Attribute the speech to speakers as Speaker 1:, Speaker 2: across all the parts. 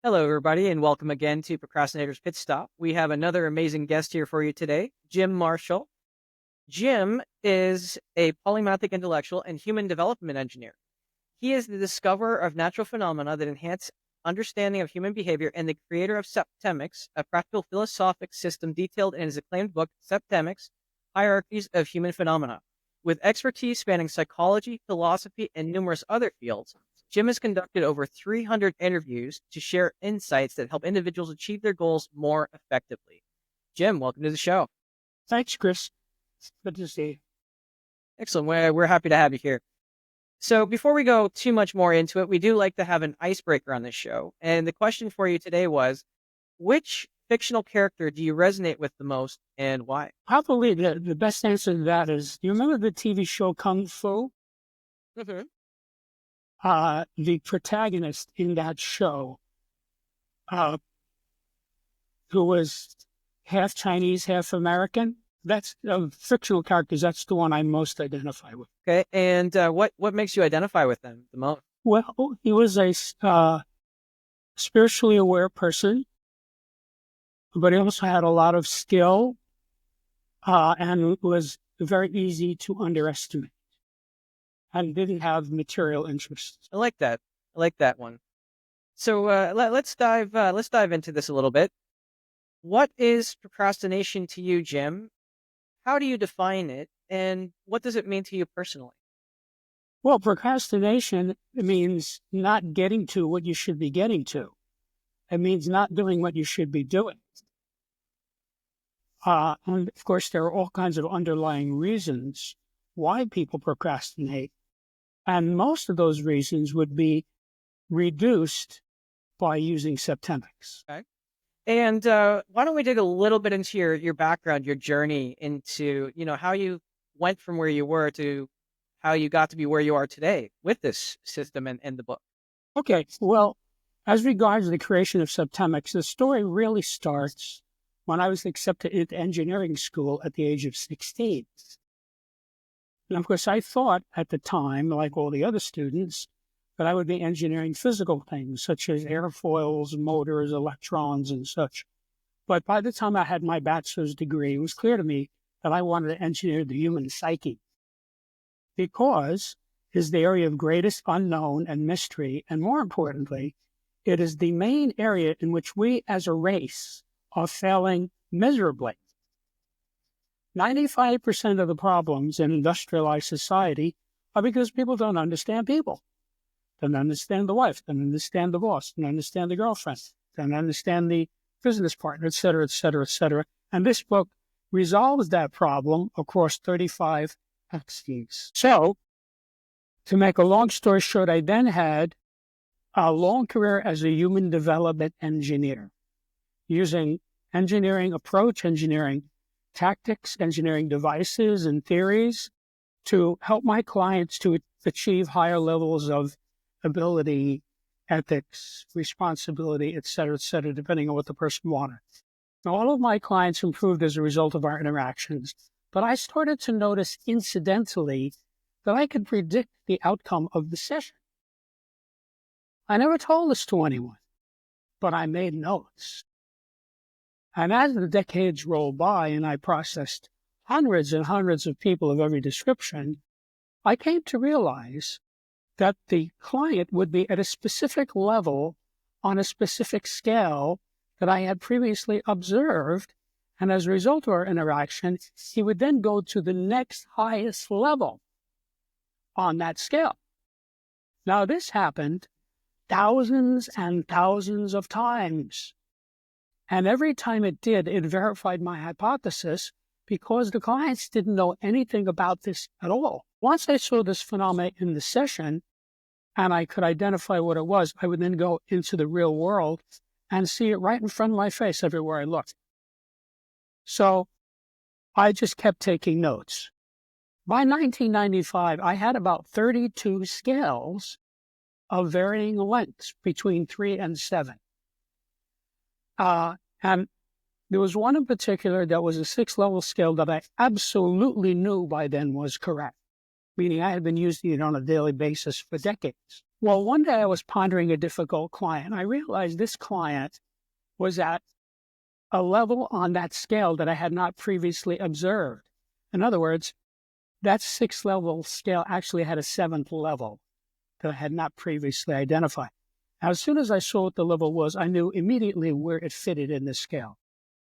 Speaker 1: Hello, everybody, and welcome again to Procrastinator's Pit Stop. We have another amazing guest here for you today, Jim Marshall. Jim is a polymathic intellectual and human development engineer. He is the discoverer of natural phenomena that enhance understanding of human behavior and the creator of Septimics, a practical philosophic system detailed in his acclaimed book, Septimics, Hierarchies of Human Phenomena. With expertise spanning psychology, philosophy, and numerous other fields, Jim has conducted over 300 interviews to share insights that help individuals achieve their goals more effectively. Jim, welcome to the show.
Speaker 2: Thanks, Chris. Good to see you.
Speaker 1: Excellent. We're happy to have you here. So before we go too much more into it, we do like to have an icebreaker on this show. And the question for you today was, which fictional character do you resonate with the most and why?
Speaker 2: Probably the best answer to that is, do you remember the TV show Kung Fu?
Speaker 1: Mm-hmm.
Speaker 2: The protagonist in that show, who was half Chinese, half American, that's fictional characters. That's the one I most identify with.
Speaker 1: Okay. And what makes you identify with them the most?
Speaker 2: Well, he was a spiritually aware person, but he also had a lot of skill, and was very easy to underestimate, and didn't have material interests.
Speaker 1: I like that. I like that one. So let's dive into this a little bit. What is procrastination to you, Jim? How do you define it, and what does it mean to you personally?
Speaker 2: Well, procrastination means not getting to what you should be getting to. It means not doing what you should be doing. And of course, there are all kinds of underlying reasons why people procrastinate. And most of those reasons would be reduced by using Septimics.
Speaker 1: Okay. And why don't we dig a little bit into your background, your journey into, how you went from where you were to how you got to be where you are today with this system and the book.
Speaker 2: Okay, well, as regards the creation of Septimics, the story really starts when I was accepted into engineering school at the age of 16. And of course, I thought at the time, like all the other students, that I would be engineering physical things such as airfoils, motors, electrons, and such. But by the time I had my bachelor's degree, it was clear to me that I wanted to engineer the human psyche, because it is the area of greatest unknown and mystery, and more importantly, it is the main area in which we as a race are failing miserably. 95% of the problems in industrialized society are because people don't understand people. Don't understand the wife, don't understand the boss, don't understand the girlfriend, don't understand the business partner, et cetera, et cetera, et cetera. And this book resolves that problem across 35 axes. So, to make a long story short, I then had a long career as a human development engineer, using engineering approach, engineering tactics, engineering devices and theories to help my clients to achieve higher levels of ability, ethics, responsibility, et cetera, depending on what the person wanted. Now, all of my clients improved as a result of our interactions, but I started to notice incidentally that I could predict the outcome of the session. I never told this to anyone, but I made notes. And as the decades rolled by and I processed hundreds and hundreds of people of every description, I came to realize that the client would be at a specific level on a specific scale that I had previously observed. And as a result of our interaction, he would then go to the next highest level on that scale. Now, this happened thousands and thousands of times. And every time it did, it verified my hypothesis, because the clients didn't know anything about this at all. Once I saw this phenomenon in the session, and I could identify what it was, I would then go into the real world and see it right in front of my face everywhere I looked. So I just kept taking notes. By 1995, I had about 32 scales of varying lengths between 3 and 7. And there was one in particular that was a 6-level scale that I absolutely knew by then was correct, meaning I had been using it on a daily basis for decades. Well, one day I was pondering a difficult client. I realized this client was at a level on that scale that I had not previously observed. In other words, that 6-level scale actually had a 7th level that I had not previously identified. Now, as soon as I saw what the level was, I knew immediately where it fitted in the scale.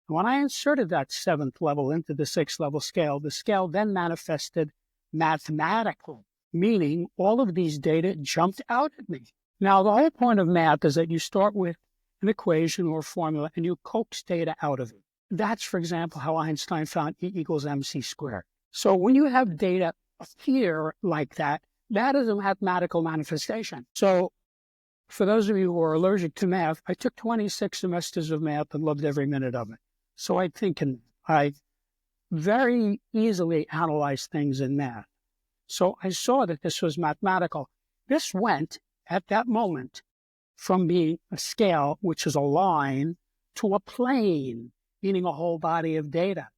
Speaker 2: And when I inserted that 7th level into the 6th-level scale, the scale then manifested mathematically, meaning all of these data jumped out at me. Now, the whole point of math is that you start with an equation or formula and you coax data out of it. That's, for example, how Einstein found E equals mc squared. So when you have data appear like that, that is a mathematical manifestation. So for those of you who are allergic to math, I took 26 semesters of math and loved every minute of it. So I think I very easily analyze things in math. So I saw that this was mathematical. This went, at that moment, from being a scale, which is a line, to a plane, meaning a whole body of data.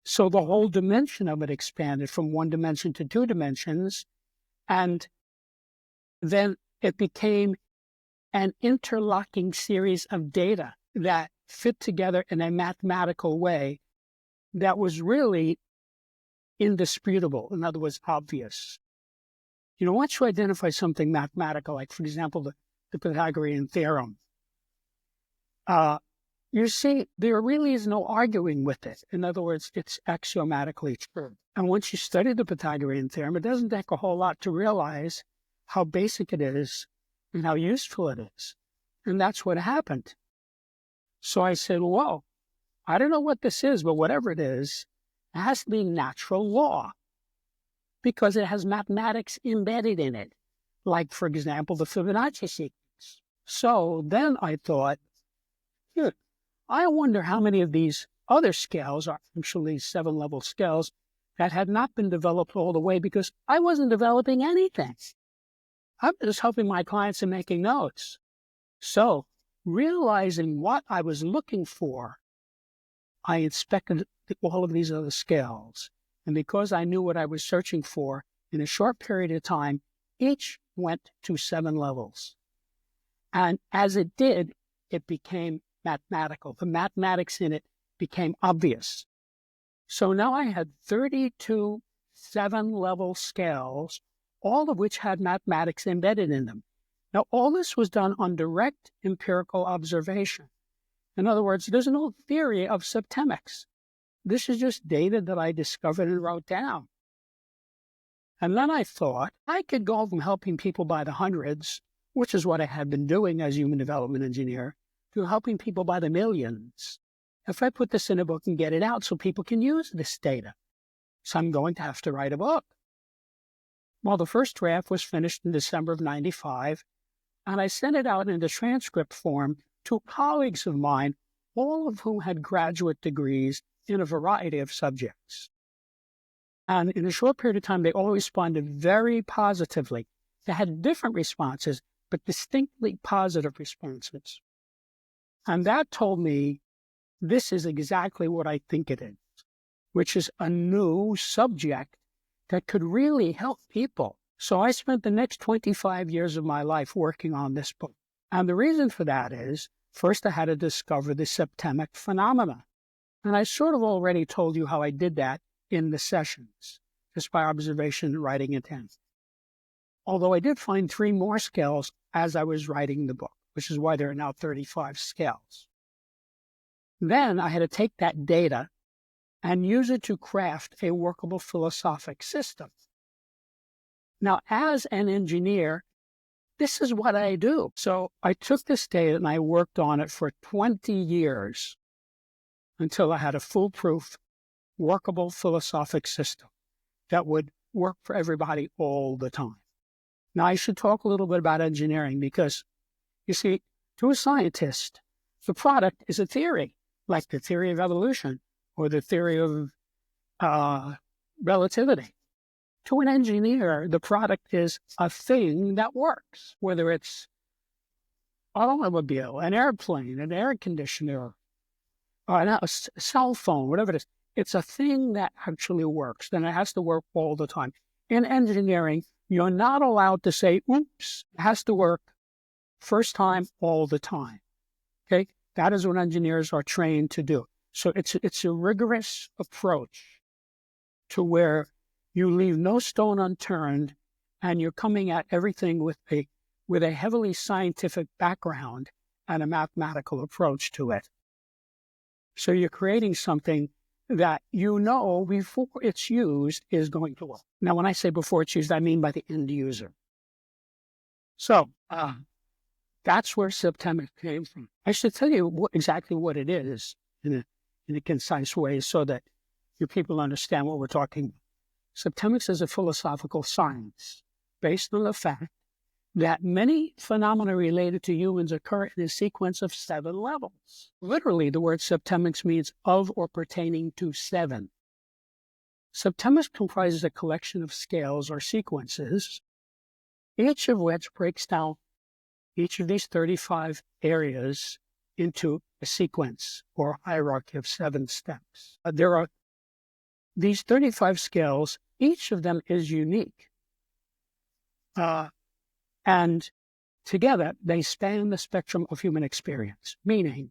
Speaker 2: So the whole dimension of it expanded from 1 dimension to 2 dimensions, and then it became an interlocking series of data that fit together in a mathematical way that was really indisputable. In other words, obvious. Once you identify something mathematical, like, for example, the Pythagorean theorem, you see, there really is no arguing with it. In other words, it's axiomatically true. And once you study the Pythagorean theorem, it doesn't take a whole lot to realize how basic it is and how useful it is. And that's what happened. So I said, whoa, I don't know what this is, but whatever it is, it has to be natural law because it has mathematics embedded in it, like, for example, the Fibonacci sequence. So then I thought, I wonder how many of these other scales are actually 7-level scales that had not been developed all the way because I wasn't developing anything. I was just helping my clients and making notes. So realizing what I was looking for, I inspected all of these other scales. And because I knew what I was searching for, in a short period of time, each went to 7 levels. And as it did, it became mathematical. The mathematics in it became obvious. So now I had 32 7-level scales, all of which had mathematics embedded in them. Now, all this was done on direct empirical observation. In other words, there's no theory of septimics. This is just data that I discovered and wrote down. And then I thought I could go from helping people by the hundreds, which is what I had been doing as human development engineer, to helping people by the millions. If I put this in a book and get it out so people can use this data. So I'm going to have to write a book. Well, the first draft was finished in December of 95, and I sent it out in the transcript form to colleagues of mine, all of whom had graduate degrees in a variety of subjects. And in a short period of time, they all responded very positively. They had different responses, but distinctly positive responses. And that told me this is exactly what I think it is, which is a new subject that could really help people. So I spent the next 25 years of my life working on this book. And the reason for that is, first I had to discover the septimic phenomena. And I sort of already told you how I did that in the sessions, just by observation and writing intent. Although I did find 3 more scales as I was writing the book, which is why there are now 35 scales. Then I had to take that data and use it to craft a workable philosophic system. Now, as an engineer, this is what I do. So I took this data and I worked on it for 20 years until I had a foolproof, workable philosophic system that would work for everybody all the time. Now, I should talk a little bit about engineering because, you see, to a scientist, the product is a theory, like the theory of evolution or the theory of relativity. To an engineer, the product is a thing that works, whether it's an automobile, an airplane, an air conditioner, or a cell phone, whatever it is. It's a thing that actually works, then it has to work all the time. in engineering, you're not allowed to say, oops, it has to work first time all the time. Okay? That is what engineers are trained to do. So it's a rigorous approach to where you leave no stone unturned, and you're coming at everything with a heavily scientific background and a mathematical approach to it. So you're creating something that you know before it's used is going to work. Now, when I say before it's used, I mean by the end user. So that's where Septimics came from. I should tell you exactly what it is in a concise way so that your people understand what we're talking about. Septimics is a philosophical science based on the fact that many phenomena related to humans occur in a sequence of 7 levels. Literally, the word septimics means of or pertaining to 7. Septimics comprises a collection of scales or sequences, each of which breaks down each of these 35 areas into a sequence or hierarchy of 7 steps. There are these 35 scales, each of them is unique. And together, they span the spectrum of human experience, meaning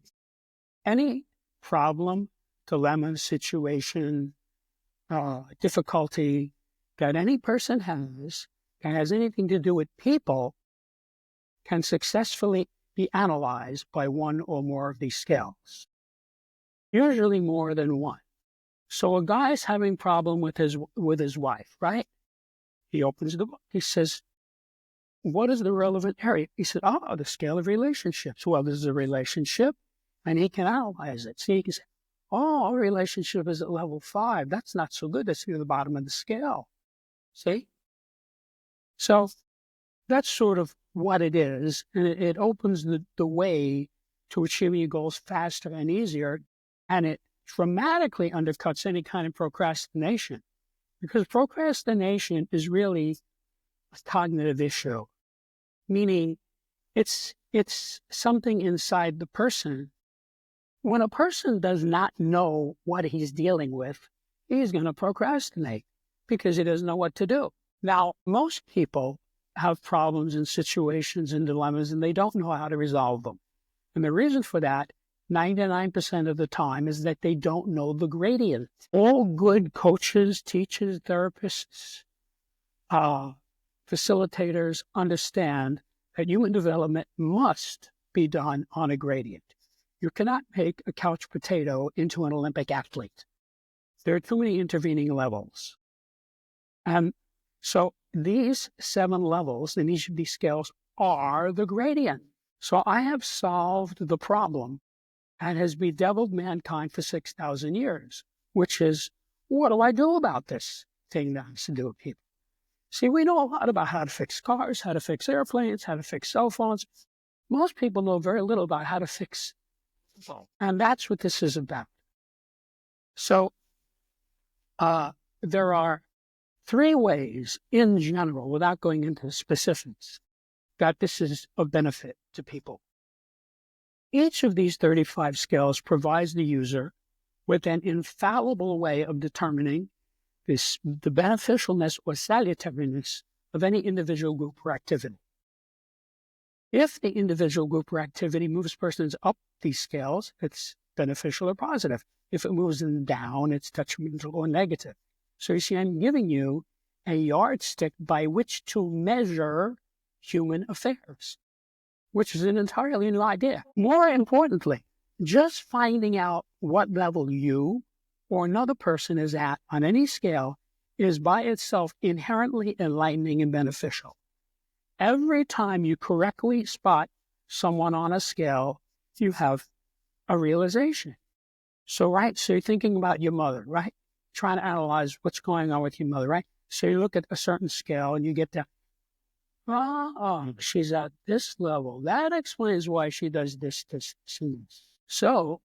Speaker 2: any problem, dilemma, situation, difficulty that any person has that has anything to do with people can successfully be analyzed by one or more of these scales, usually more than one. So a guy's having a problem with his wife, right? He opens the book. He says, what is the relevant area? He said, the scale of relationships. Well, this is a relationship, and he can analyze it. See, he can say, our relationship is at level 5. That's not so good. That's near the bottom of the scale. See? So that's sort of what it is, and it opens the way to achieving your goals faster and easier, and it dramatically undercuts any kind of procrastination, because procrastination is really a cognitive issue, meaning it's something inside the person. When a person does not know what he's dealing with, he's going to procrastinate because he doesn't know what to do. Now, most people have problems and situations and dilemmas, and they don't know how to resolve them. And the reason for that, 99% of the time, is that they don't know the gradient. All good coaches, teachers, therapists, facilitators understand that human development must be done on a gradient. You cannot make a couch potato into an Olympic athlete. There are too many intervening levels. And so these 7 levels in each of these scales are the gradient. So I have solved the problem that has bedeviled mankind for 6,000 years, which is, what do I do about this thing that has to do with people? See, we know a lot about how to fix cars, how to fix airplanes, how to fix cell phones. Most people know very little about how to fix people. And that's what this is about. So there are 3 ways in general, without going into specifics, that this is of benefit to people. Each of these 35 scales provides the user with an infallible way of determining the beneficialness or salutariness of any individual group or activity. If the individual group or activity moves persons up these scales, it's beneficial or positive. If it moves them down, it's detrimental or negative. So you see, I'm giving you a yardstick by which to measure human affairs, which is an entirely new idea. More importantly, just finding out what level you or another person is at on any scale is by itself inherently enlightening and beneficial. Every time you correctly spot someone on a scale, you have a realization. So you're thinking about your mother, right? Trying to analyze what's going on with your mother, right? So you look at a certain scale and you get to, she's at this level. That explains why she does this. So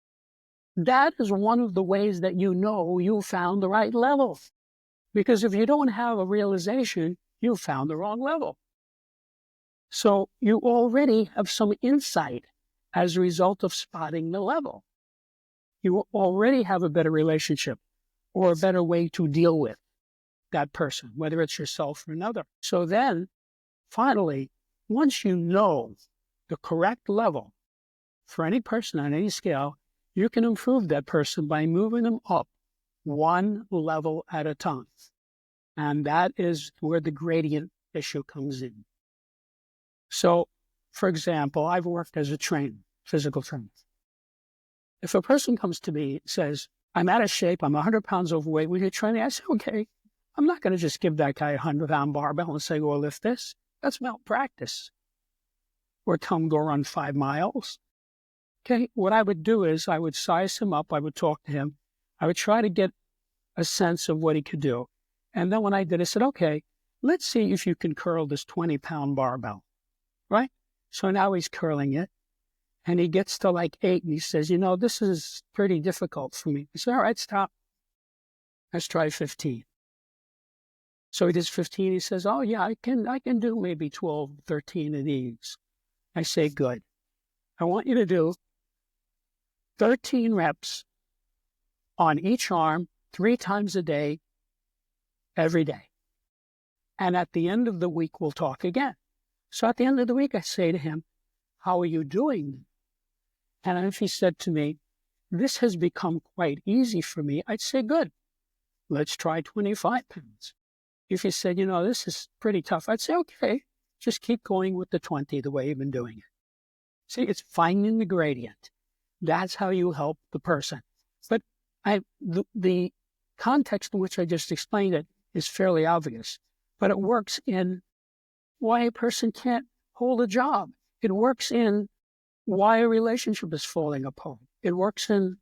Speaker 2: that is one of the ways that you know you found the right level. Because if you don't have a realization, you found the wrong level. So you already have some insight as a result of spotting the level. You already have a better relationship or a better way to deal with that person, whether it's yourself or another. So then, finally, once you know the correct level for any person on any scale, you can improve that person by moving them up one level at a time. And that is where the gradient issue comes in. So, for example, I've worked as a trainer, physical trainer. If a person comes to me and says, I'm out of shape, I'm 100 pounds overweight, will you train me? I say, okay, I'm not going to just give that guy a 100-pound barbell and say, go lift this. That's malpractice. Or tell him go run 5 miles. Okay, what I would do is I would size him up, I would talk to him, I would try to get a sense of what he could do. And then when I did, I said, okay, let's see if you can curl this 20-pound barbell, right? So now he's curling it, and he gets to like 8, and he says, this is pretty difficult for me. I said, all right, stop. Let's try 15. So he does 15. He says, oh, yeah, I can do maybe 12, 13 of these. I say, good. I want you to do 13 reps on each arm 3 times a day, every day. And at the end of the week, we'll talk again. So at the end of the week, I say to him, how are you doing? And if he said to me, this has become quite easy for me, I'd say, good. Let's try 25 pounds. If he said, this is pretty tough, I'd say, okay, just keep going with the 20 the way you've been doing it. See, it's finding the gradient. That's how you help the person. But the context in which I just explained it is fairly obvious, but it works in why a person can't hold a job. It works in why a relationship is falling apart. It works in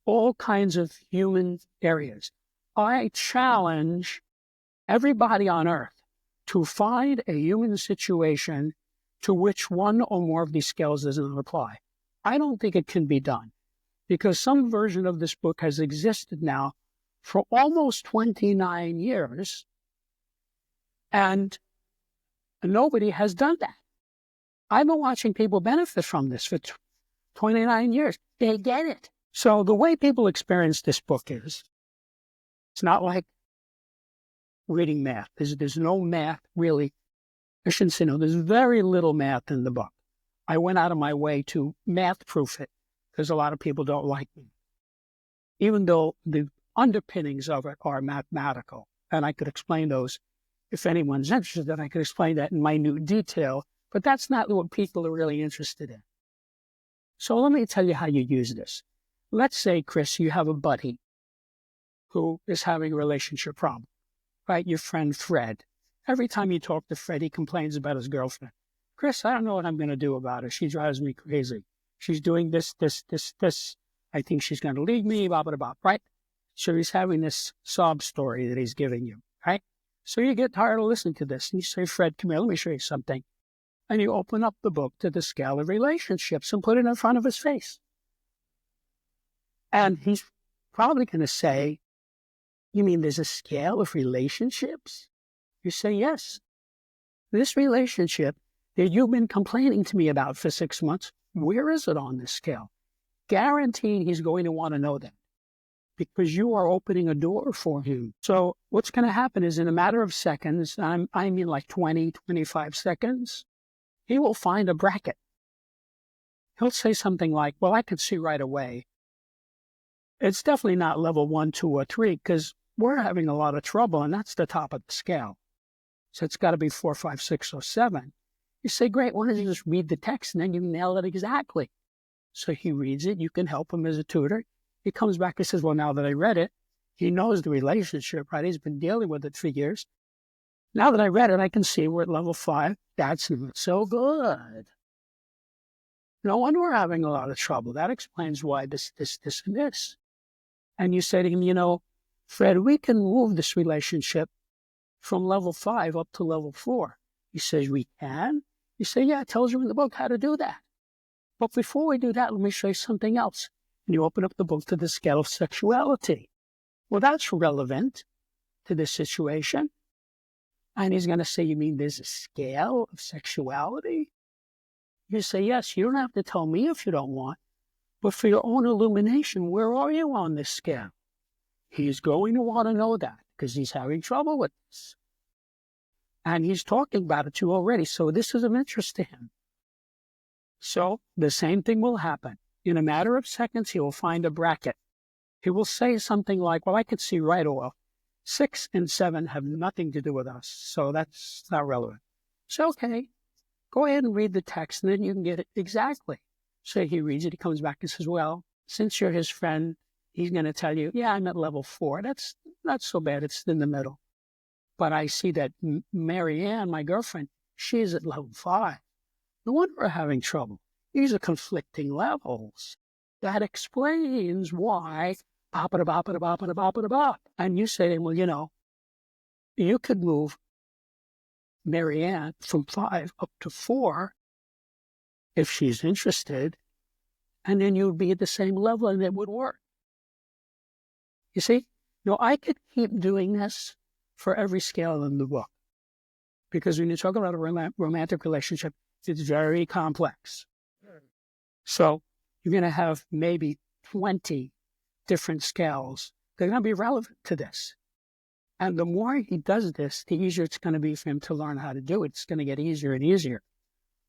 Speaker 2: all kinds of human areas. I challenge everybody on earth to find a human situation to which one or more of these skills doesn't apply. I don't think it can be done because some version of this book has existed now for almost 29 years, and nobody has done that. I've been watching people benefit from this for 29 years. They get it. So the way people experience this book is, it's not like reading math. There's no math, really. I shouldn't say no. There's very little math in the book. I went out of my way to math-proof it because a lot of people don't like me, even though the underpinnings of it are mathematical. And I could explain those. If anyone's interested, I could explain that in minute detail, but that's not what people are really interested in. So let me tell you how you use this. Let's say, Chris, you have a buddy who is having a relationship problem, right? Your friend Fred. Every time you talk to Fred, he complains about his girlfriend. Chris, I don't know what I'm going to do about her. She drives me crazy. She's doing this. I think she's going to leave me, blah, blah, blah, right? So he's having this sob story that he's giving you, right? So you get tired of listening to this, and you say, Fred, come here, let me show you something. And you open up the book to the scale of relationships and put it in front of his face. And he's probably going to say, you mean there's a scale of relationships? You say, yes. This relationship that you've been complaining to me about for 6 months, where is it on this scale? Guaranteed he's going to want to know that because you are opening a door for him. So what's going to happen is in a matter of seconds, I mean like 20, 25 seconds, he will find a bracket. He'll say something like, well, I can see right away. It's definitely not level 1, 2, or 3 because we're having a lot of trouble, and that's the top of the scale. So it's got to be 4, 5, 6, or 7. You say, great, why don't you just read the text and then you nail it exactly? So he reads it. You can help him as a tutor. He comes back and says, well, now that I read it, he knows the relationship, right? He's been dealing with it for years. Now that I read it, I can see we're at level 5. That's not so good. No wonder we're having a lot of trouble. That explains why this, and this. And you say to him, Fred, we can move this relationship from level 5 up to level 4. He says, we can? You say, yeah, it tells you in the book how to do that. But before we do that, let me show you something else. And you open up the book to the scale of sexuality. Well, that's relevant to this situation. And he's going to say, you mean there's a scale of sexuality? You say, yes, you don't have to tell me if you don't want, but for your own illumination, where are you on this scale? He's going to want to know that. because he's having trouble with this. And he's talking about it to you already. So this is of interest to him. So the same thing will happen. In a matter of seconds, he will find a bracket. He will say something like, well, I could see right off. 6 and 7 have nothing to do with us, so that's not relevant. So, okay, go ahead and read the text, and then you can get it exactly. So he reads it, he comes back and says, well, since you're his friend, he's going to tell you, yeah, I'm at level 4. That's not so bad. It's in the middle. But I see that Mary Ann, my girlfriend, she's at level 5. No wonder we're having trouble. These are conflicting levels. That explains why bop-a-da-bop-a-da-bop-a-da-bop-a-da-bop. And you say, well, you know, you could move Mary Ann from 5 up to 4 if she's interested, and then you'd be at the same level and it would work. You see? Now, I could keep doing this for every scale in the book, because when you talk about a romantic relationship, it's very complex. So you're going to have maybe 20 different scales. They're going to be relevant to this. And the more he does this, the easier it's going to be for him to learn how to do it. It's going to get easier and easier.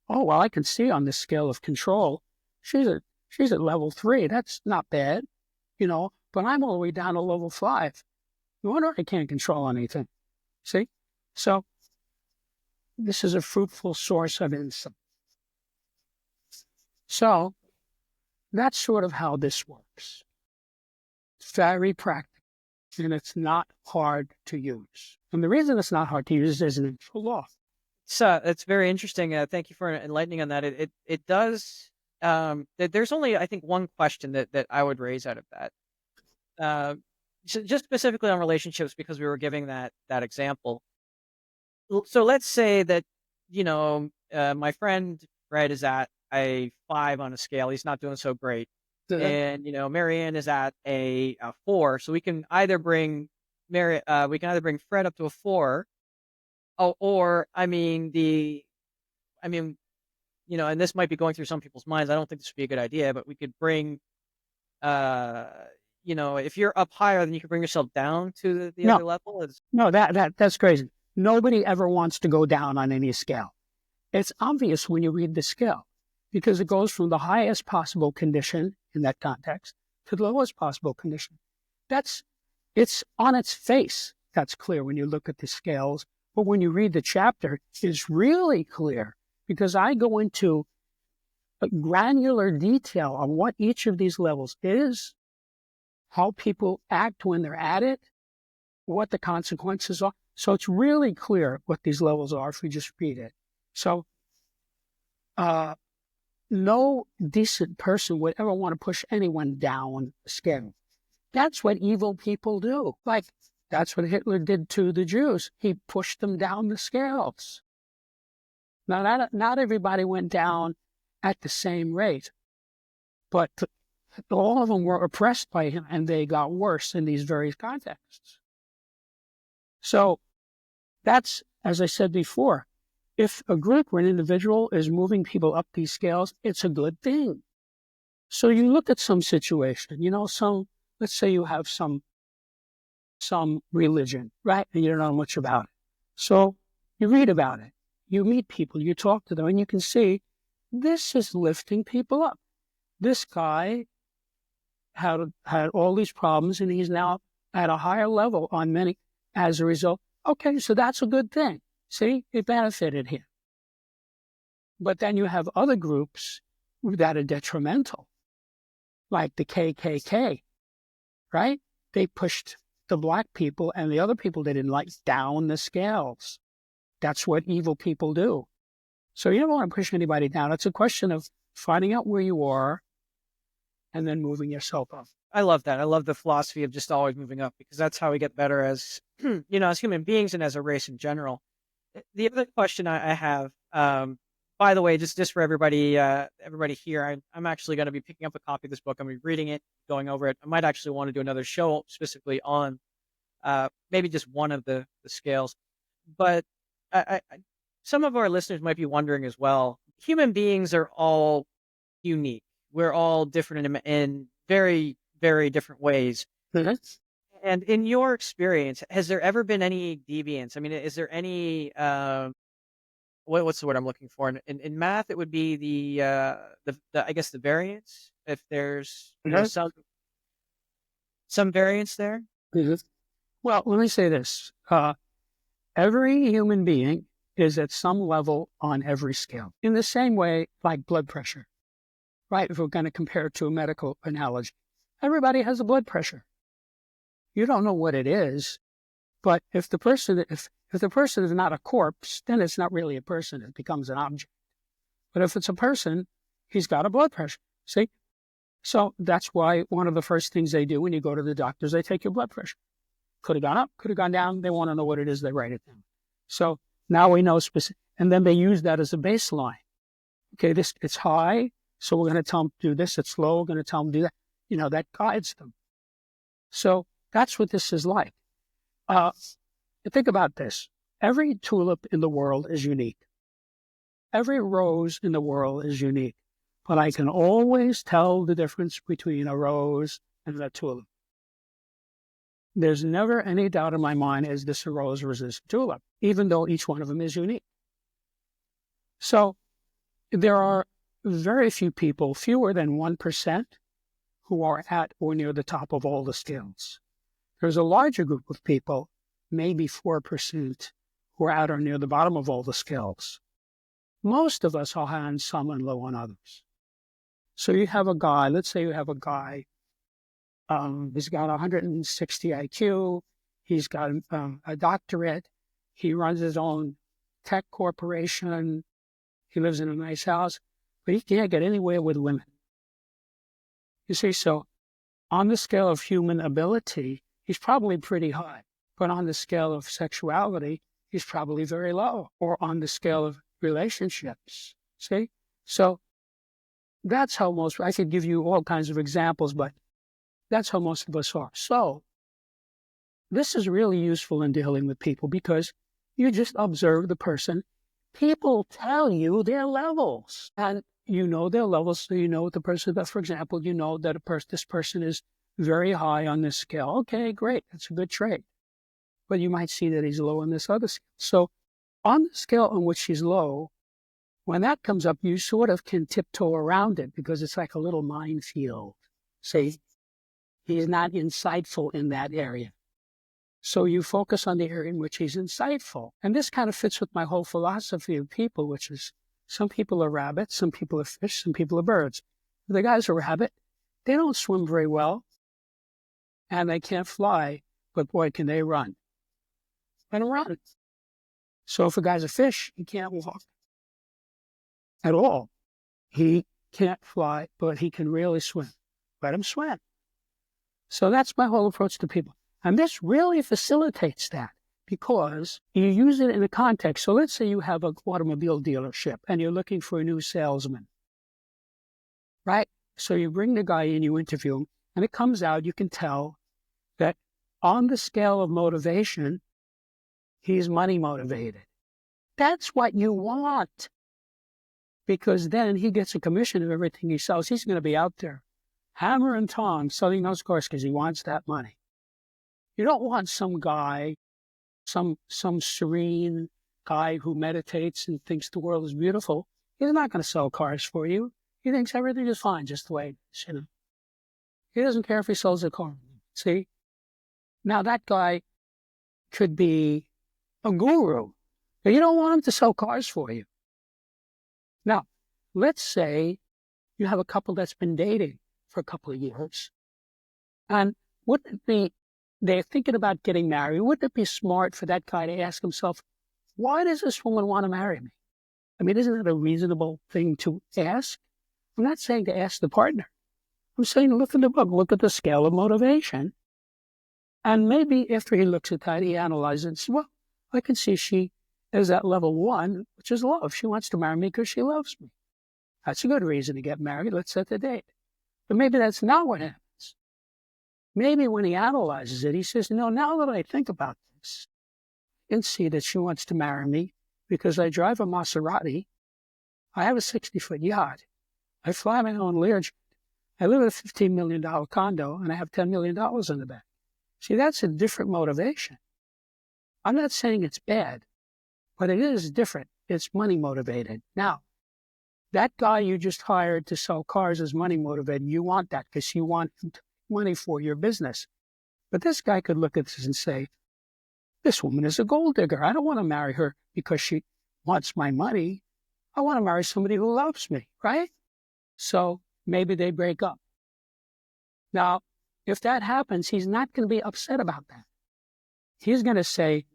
Speaker 2: Oh, well, I can see on this scale of control, she's at level 3. That's not bad, you know, but I'm all the way down to level 5. No wonder I can't control anything. See? So this is a fruitful source of insight. So that's sort of how this works. It's very practical, and it's not hard to use. And the reason it's not hard to use is an natural law.
Speaker 1: So it's very interesting. Thank you for enlightening on that. It does. There's only, I think, one question that I would raise out of that. So just specifically on relationships, because we were giving that example. So let's say that, you know, my friend Fred is at a 5 on a scale. He's not doing so great. And, you know, Marianne is at a 4. So we can either bring Fred up to a 4, or you know, and this might be going through some people's minds. I don't think this would be a good idea, but we could bring, you know, if you're up higher, then you can bring yourself down to the other level.
Speaker 2: No, that's crazy. Nobody ever wants to go down on any scale. It's obvious when you read the scale, because it goes from the highest possible condition in that context to the lowest possible condition. It's on its face. That's clear when you look at the scales. But when you read the chapter, it's really clear, because I go into a granular detail on what each of these levels is, how people act when they're at it, what the consequences are. So it's really clear what these levels are if we just read it. So no decent person would ever want to push anyone down the scale. That's what evil people do. Like, that's what Hitler did to the Jews. He pushed them down the scales. Now, not everybody went down at the same rate, but all of them were oppressed by him, and they got worse in these various contexts. So that's, as I said before, if a group or an individual is moving people up these scales, it's a good thing. So you look at some situation, you know, let's say you have some religion, right? And you don't know much about it. So you read about it, you meet people, you talk to them, and you can see this is lifting people up. This guy had all these problems, and he's now at a higher level on many as a result. Okay, so that's a good thing. See, it benefited him. But then you have other groups that are detrimental, like the KKK, right? They pushed the black people and the other people they didn't like down the scales. That's what evil people do. So you don't want to push anybody down. It's a question of finding out where you are and then moving yourself up.
Speaker 1: I love that. I love the philosophy of just always moving up, because that's how we get better as, you know, as human beings and as a race in general. The other question I have, by the way, just for everybody here, I'm actually going to be picking up a copy of this book. I'm going to be reading it, going over it. I might actually want to do another show specifically on maybe just one of the scales. But some of our listeners might be wondering as well, human beings are all unique. We're all different in very, very different ways.
Speaker 2: Mm-hmm.
Speaker 1: And in your experience, has there ever been any deviance? I mean, is there any what's the word I'm looking for? In math, it would be the I guess the variance. If there's
Speaker 2: Mhm.
Speaker 1: some variance there.
Speaker 2: Mhm. Well, let me say this. Every human being is at some level on every scale. In the same way, like blood pressure, right? If we're going to compare it to a medical analogy, everybody has a blood pressure. You don't know what it is, but if the person is not a corpse, then it's not really a person. It becomes an object. But if it's a person, he's got a blood pressure. See? So that's why one of the first things they do when you go to the doctors, they take your blood pressure. Could have gone up, could have gone down. They want to know what it is. They write it down. So now we know specific, and then they use that as a baseline. Okay, it's high, so we're going to tell them to do this. It's low, we're going to tell them to do that. That guides them. So that's what this is like. Think about this. Every tulip in the world is unique. Every rose in the world is unique. But I can always tell the difference between a rose and a tulip. There's never any doubt in my mind, is this a rose or is this a tulip, even though each one of them is unique. So there are very few people, fewer than 1%, who are at or near the top of all the scales. There's a larger group of people, maybe 4%, who are at or near the bottom of all the scales. Most of us are high on some and low on others. So you have a guy, let's say you have a guy, he's got 160 IQ, he's got a doctorate, he runs his own tech corporation, he lives in a nice house, but he can't get anywhere with women. You see, so on the scale of human ability, he's probably pretty high. But on the scale of sexuality, he's probably very low. Or on the scale of relationships, see? So that's how I could give you all kinds of examples, but that's how most of us are. So this is really useful in dealing with people because you just observe the person. People tell you their levels, and you know their levels, so you know the person that, for example, you know that this person is very high on this scale. Okay, great. That's a good trait. But you might see that he's low on this other scale. So on the scale on which he's low, when that comes up, you sort of can tiptoe around it because it's like a little minefield. See, he's not insightful in that area. So you focus on the area in which he's insightful. And this kind of fits with my whole philosophy of people, which is some people are rabbits, some people are fish, some people are birds. The guy's a rabbit. They don't swim very well, and they can't fly, but boy, can they run. Let him run. So if a guy's a fish, he can't walk at all. He can't fly, but he can really swim. Let him swim. So that's my whole approach to people. And this really facilitates that because you use it in a context. So let's say you have an automobile dealership and you're looking for a new salesman, right? So you bring the guy in, you interview him, and it comes out, you can tell that on the scale of motivation, he's money motivated. That's what you want, because then he gets a commission of everything he sells. He's going to be out there, hammer and tongs, selling those cars because he wants that money. You don't want some guy, some serene guy who meditates and thinks the world is beautiful. He's not going to sell cars for you. He thinks everything is fine just the way it is, you know. He doesn't care if he sells a car. See? Now that guy could be a guru, but you don't want him to sell cars for you. Now, let's say you have a couple that's been dating for a couple of years, and wouldn't it be, they're thinking about getting married, wouldn't it be smart for that guy to ask himself, why does this woman want to marry me? I mean, isn't that a reasonable thing to ask? I'm not saying to ask the partner. I'm saying look at the book, look at the scale of motivation. And maybe after he looks at that, he analyzes and says, well, I can see she is at level 1, which is love. She wants to marry me because she loves me. That's a good reason to get married. Let's set the date. But maybe that's not what happens. Maybe when he analyzes it, he says, no, now that I think about this, I can see that she wants to marry me because I drive a Maserati, I have a 60-foot yacht, I fly my own Learjet, I live in a $15 million condo, and I have $10 million in the bank. See, that's a different motivation. I'm not saying it's bad, but it is different. It's money motivated. Now, that guy you just hired to sell cars is money motivated. You want that because you want money for your business. But this guy could look at this and say, this woman is a gold digger. I don't want to marry her because she wants my money. I want to marry somebody who loves me, right? So maybe they break up. Now, if that happens, he's not going to be upset about that. He's going to say,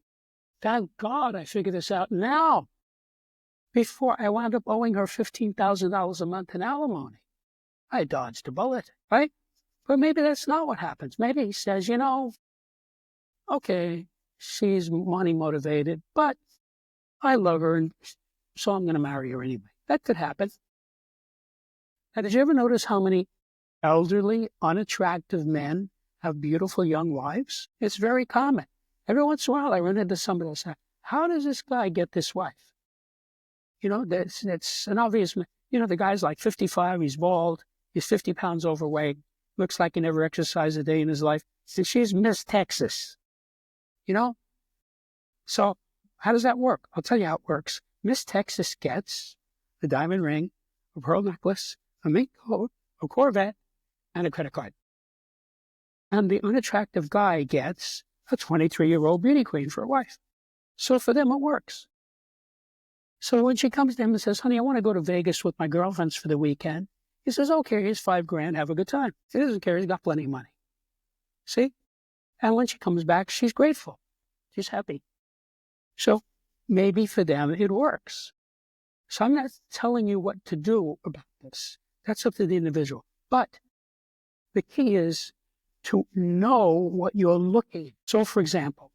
Speaker 2: thank God I figured this out now, before I wound up owing her $15,000 a month in alimony. I dodged a bullet, right? But maybe that's not what happens. Maybe he says, okay, she's money motivated, but I love her, and so I'm going to marry her anyway. That could happen. Now, did you ever notice how many elderly, unattractive men have beautiful young wives? It's very common. Every once in a while, I run into somebody who says, how does this guy get this wife? It's an obvious, the guy's like 55, he's bald, he's 50 pounds overweight, looks like he never exercised a day in his life. And she's Miss Texas, So how does that work? I'll tell you how it works. Miss Texas gets a diamond ring, a pearl necklace, a mink coat, a Corvette, and a credit card. And the unattractive guy gets a 23-year-old beauty queen for a wife. So for them, it works. So when she comes to him and says, honey, I want to go to Vegas with my girlfriends for the weekend, he says, okay, here's $5,000, have a good time. He doesn't care, he's got plenty of money. See? And when she comes back, she's grateful. She's happy. So maybe for them, it works. So I'm not telling you what to do about this. That's up to the individual. But the key is to know what you're looking at. So, for example,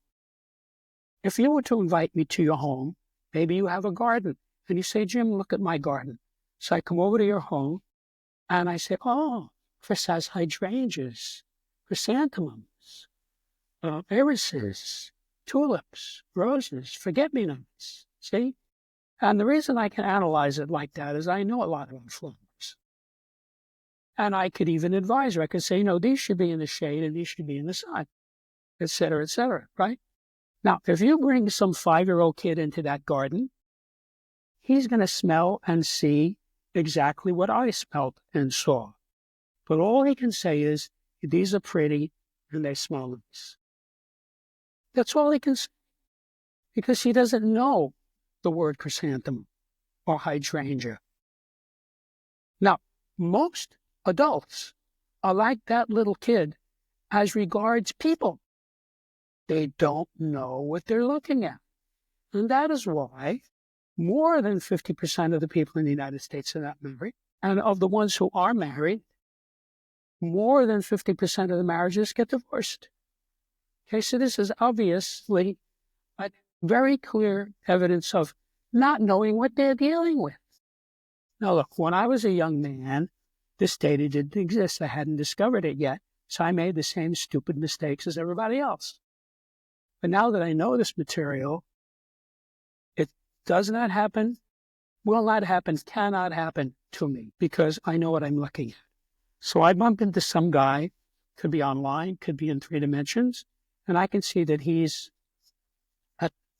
Speaker 2: if you were to invite me to your home, maybe you have a garden, and you say, Jim, look at my garden. So I come over to your home, and I say, oh, Chris has hydrangeas, chrysanthemums, irises, tulips, roses, forget-me-nots, see? And the reason I can analyze it like that is I know a lot about flowers. And I could even advise her. I could say, these should be in the shade and these should be in the sun, et cetera, right? Now, if you bring some 5-year-old kid into that garden, he's going to smell and see exactly what I smelled and saw. But all he can say is, these are pretty and they smell nice. That's all he can say, because he doesn't know the word chrysanthemum or hydrangea. Now, most adults are like that little kid as regards people. They don't know what they're looking at. And that is why more than 50% of the people in the United States are not married. And of the ones who are married, more than 50% of the marriages get divorced. Okay, so this is obviously a very clear evidence of not knowing what they're dealing with. Now, look, when I was a young man, this data didn't exist. I hadn't discovered it yet, so I made the same stupid mistakes as everybody else. But now that I know this material, it does not happen, will not happen, cannot happen to me, because I know what I'm looking at. So I bump into some guy, could be online, could be in 3 dimensions, and I can see that he's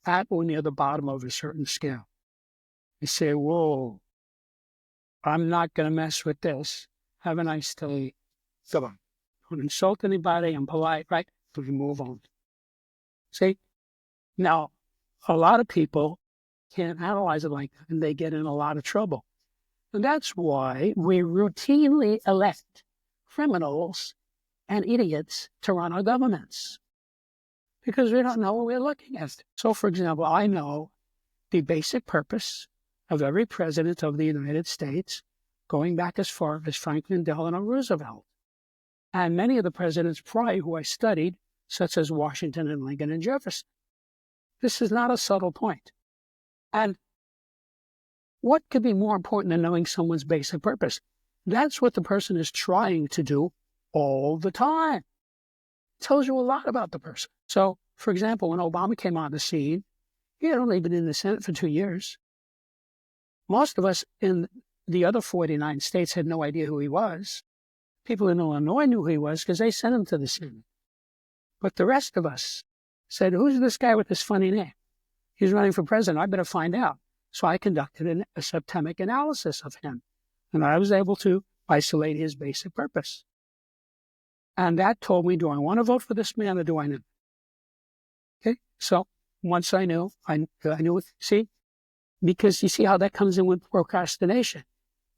Speaker 2: at or near the bottom of a certain scale. I say, whoa, I'm not going to mess with this. Have a nice day. Goodbye. Don't insult anybody. I'm polite, right? So we move on. See? Now, a lot of people can't analyze it like that, and they get in a lot of trouble. And that's why we routinely elect criminals and idiots to run our governments, because we don't know what we're looking at. So, for example, I know the basic purpose of every president of the United States, going back as far as Franklin Delano Roosevelt, and many of the presidents prior who I studied, such as Washington and Lincoln and Jefferson. This is not a subtle point. And what could be more important than knowing someone's basic purpose? That's what the person is trying to do all the time. It tells you a lot about the person. So, for example, when Obama came on the scene, he had only been in the Senate for 2 years. Most of us in the other 49 states had no idea who he was. People in Illinois knew who he was because they sent him to the Senate. But the rest of us said, who's this guy with this funny name? He's running for president. I better find out. So I conducted a septimic analysis of him, and I was able to isolate his basic purpose. And that told me, do I want to vote for this man or do I not? Okay, so once I knew, I knew, see, because you see how that comes in with procrastination.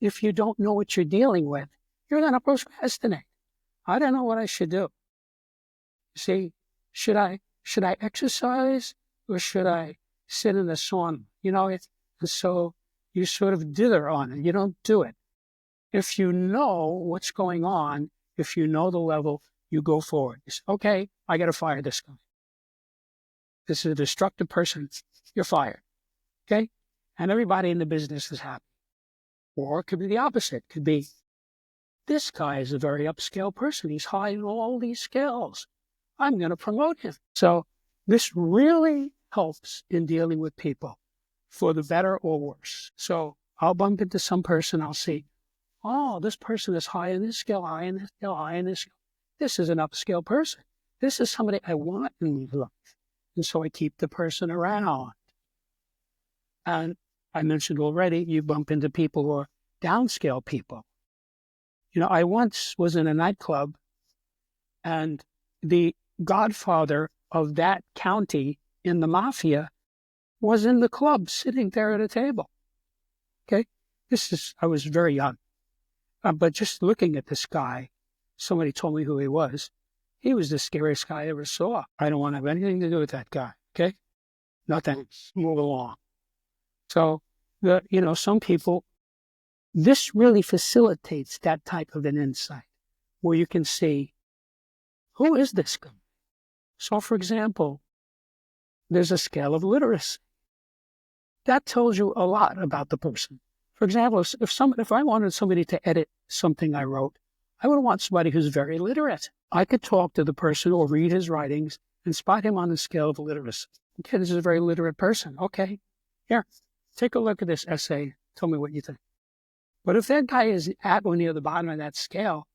Speaker 2: If you don't know what you're dealing with, you're going to procrastinate. I don't know what I should do. See, should I exercise or should I sit in the sauna? So you sort of dither on it. You don't do it. If you know what's going on, if you know the level, you go forward. You say, okay, I got to fire this guy. This is a destructive person. You're fired. Okay? And everybody in the business is happy. Or it could be the opposite. It could be, this guy is a very upscale person. He's high in all these skills. I'm going to promote him. So this really helps in dealing with people for the better or worse. So I'll bump into some person. I'll see, oh, this person is high in this skill, high in this skill, high in this skill. This is an upscale person. This is somebody I want in my life. And so I keep the person around. And I mentioned already, you bump into people who are downscale people. I once was in a nightclub, and the godfather of that county in the mafia was in the club sitting there at a table. Okay? I was very young. But just looking at this guy, somebody told me who he was. He was the scariest guy I ever saw. I don't want to have anything to do with that guy. Okay? Nothing. Move along. So, some people, this really facilitates that type of an insight where you can see, who is this guy? So, for example, there's a scale of literacy. That tells you a lot about the person. For example, if I wanted somebody to edit something I wrote, I would want somebody who's very literate. I could talk to the person or read his writings and spot him on the scale of literacy. Okay, this is a very literate person. Okay, here, take a look at this essay. Tell me what you think. But if that guy is at or near the bottom of that scale,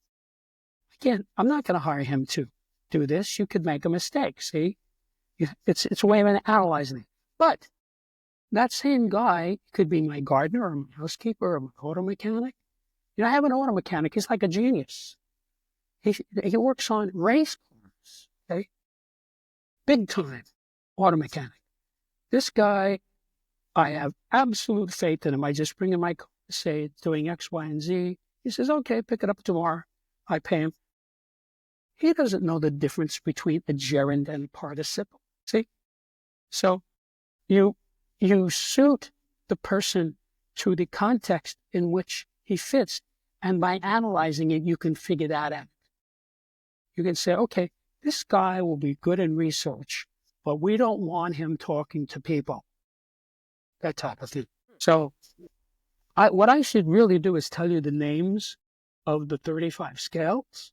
Speaker 2: I'm not going to hire him to do this. You could make a mistake, see? It's a way of analyzing it. But that same guy could be my gardener or my housekeeper or my auto mechanic. I have an auto mechanic. He's like a genius. He works on race cars, okay? Big time auto mechanic. This guy, I have absolute faith in him. I just bring him my car, say it's doing X, Y, and Z. He says, okay, pick it up tomorrow. I pay him. He doesn't know the difference between a gerund and a participle. See? So you suit the person to the context in which he fits, and by analyzing it, you can figure that out. You can say, okay, this guy will be good in research, but we don't want him talking to people. That type of thing. So what I should really do is tell you the names of the 35 scales,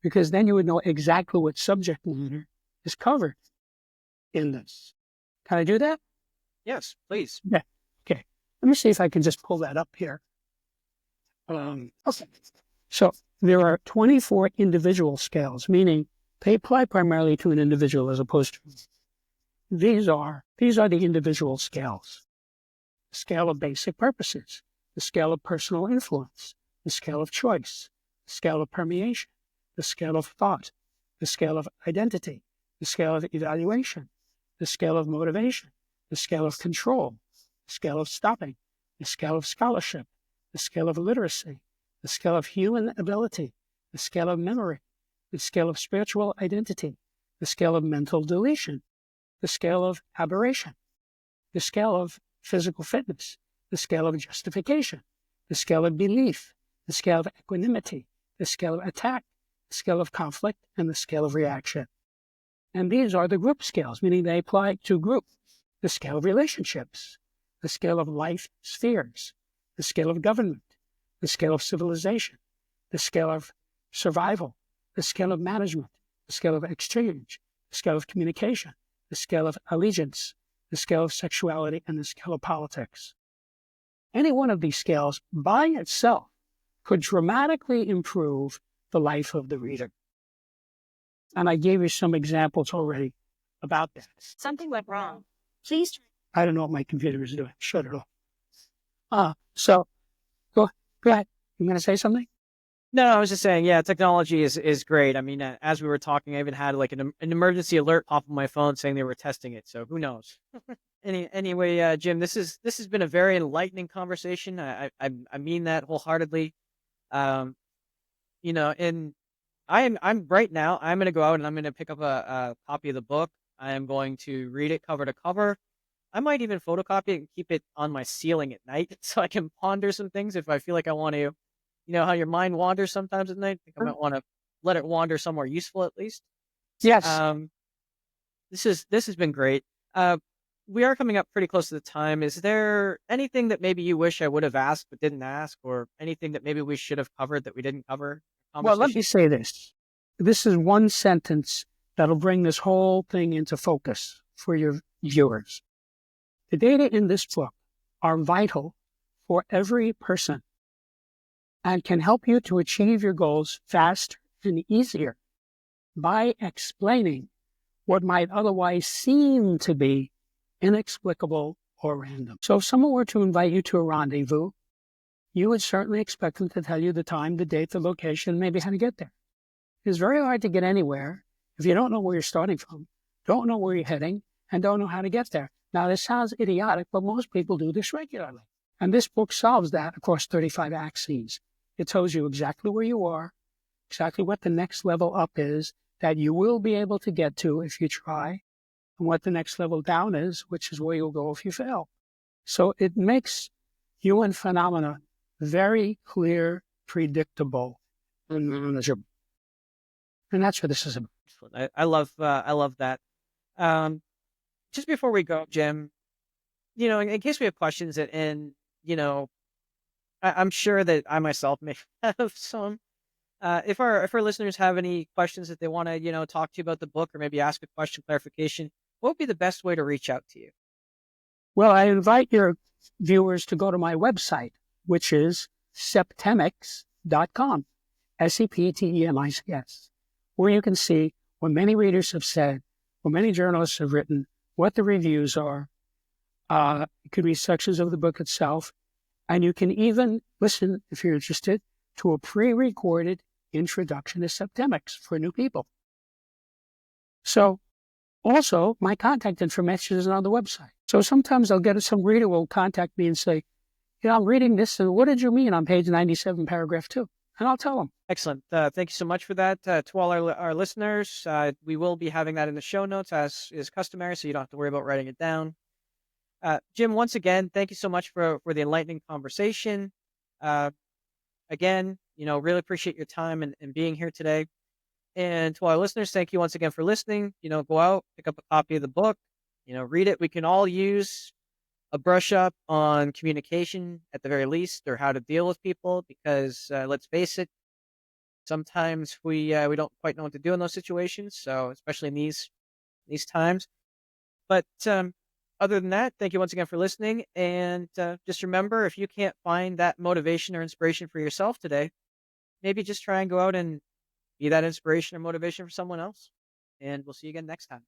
Speaker 2: because then you would know exactly what subject matter is covered in this. Can I do that?
Speaker 1: Yes, please.
Speaker 2: Yeah. Okay. Let me see if I can just pull that up here. Okay. So there are 24 individual scales, meaning they apply primarily to an individual as opposed to. These are the individual scales. The scale of basic purposes, the scale of personal influence, the scale of choice, the scale of permeation, the scale of thought, the scale of identity, the scale of evaluation, the scale of motivation, the scale of control, the scale of stopping, the scale of scholarship, the scale of literacy, the scale of human ability, the scale of memory, the scale of spiritual identity, the scale of mental deletion, the scale of aberration, the scale of physical fitness, the scale of justification, the scale of belief, the scale of equanimity, the scale of attack, the scale of conflict, and the scale of reaction. And these are the group scales, meaning they apply to groups. The scale of relationships, the scale of life spheres, the scale of government, the scale of civilization, the scale of survival, the scale of management, the scale of exchange, the scale of communication, the scale of allegiance, the scale of sexuality, and the scale of politics. Any one of these scales by itself could dramatically improve the life of the reader. And I gave you some examples already about that.
Speaker 3: Something went wrong. Please try.
Speaker 2: I don't know what my computer is doing. Shut it off. So go ahead. You going to say something?
Speaker 1: No, I was just saying, yeah, technology is great. I mean, as we were talking, I even had like an emergency alert pop on my phone saying they were testing it. So who knows? Anyway, Jim, this has been a very enlightening conversation. I mean that wholeheartedly. Um, and I'm right now. I'm going to go out and I'm going to pick up a copy of the book. I am going to read it cover to cover. I might even photocopy it and keep it on my ceiling at night so I can ponder some things if I feel like I want to. You know how your mind wanders sometimes at night? I think I might want to let it wander somewhere useful at least.
Speaker 2: Yes.
Speaker 1: This has been great. We are coming up pretty close to the time. Is there anything that maybe you wish I would have asked but didn't ask, or anything that maybe we should have covered that we didn't cover?
Speaker 2: Well, let me say this. This is one sentence that'll bring this whole thing into focus for your viewers. The data in this book are vital for every person and can help you to achieve your goals faster and easier by explaining what might otherwise seem to be inexplicable or random. So if someone were to invite you to a rendezvous, you would certainly expect them to tell you the time, the date, the location, maybe how to get there. It's very hard to get anywhere if you don't know where you're starting from, don't know where you're heading, and don't know how to get there. Now, this sounds idiotic, but most people do this regularly. And this book solves that across 35 axes. It tells you exactly where you are, exactly what the next level up is that you will be able to get to if you try, and what the next level down is, which is where you'll go if you fail. So it makes human phenomena very clear, predictable, and manageable. And that's what this is about.
Speaker 1: I love that. Just before we go, Jim, in case we have questions, and I'm sure that I myself may have some. If our listeners have any questions that they want to talk to you about the book, or maybe ask a question, clarification, what would be the best way to reach out to you?
Speaker 2: Well, I invite your viewers to go to my website, which is septimics.com, Septemics, where you can see what many readers have said, what many journalists have written, what the reviews are. It could be sections of the book itself. And you can even listen, if you're interested, to a pre-recorded introduction to Septimics for new people. So also, my contact information is on the website. So sometimes I'll get some reader will contact me and say, I'm reading this, and what did you mean on page 97, paragraph 2? And I'll tell them.
Speaker 1: Excellent. Thank you so much for that. To all our listeners, we will be having that in the show notes as is customary, so you don't have to worry about writing it down. Jim, once again, thank you so much for the enlightening conversation. Again, really appreciate your time and being here today. And to all our listeners, thank you once again for listening. Go out, pick up a copy of the book, read it. We can all use a brush up on communication at the very least, or how to deal with people, because let's face it, sometimes we don't quite know what to do in those situations. So especially in these times. But other than that, thank you once again for listening. And just remember, if you can't find that motivation or inspiration for yourself today, maybe just try and go out and be that inspiration or motivation for someone else. And we'll see you again next time.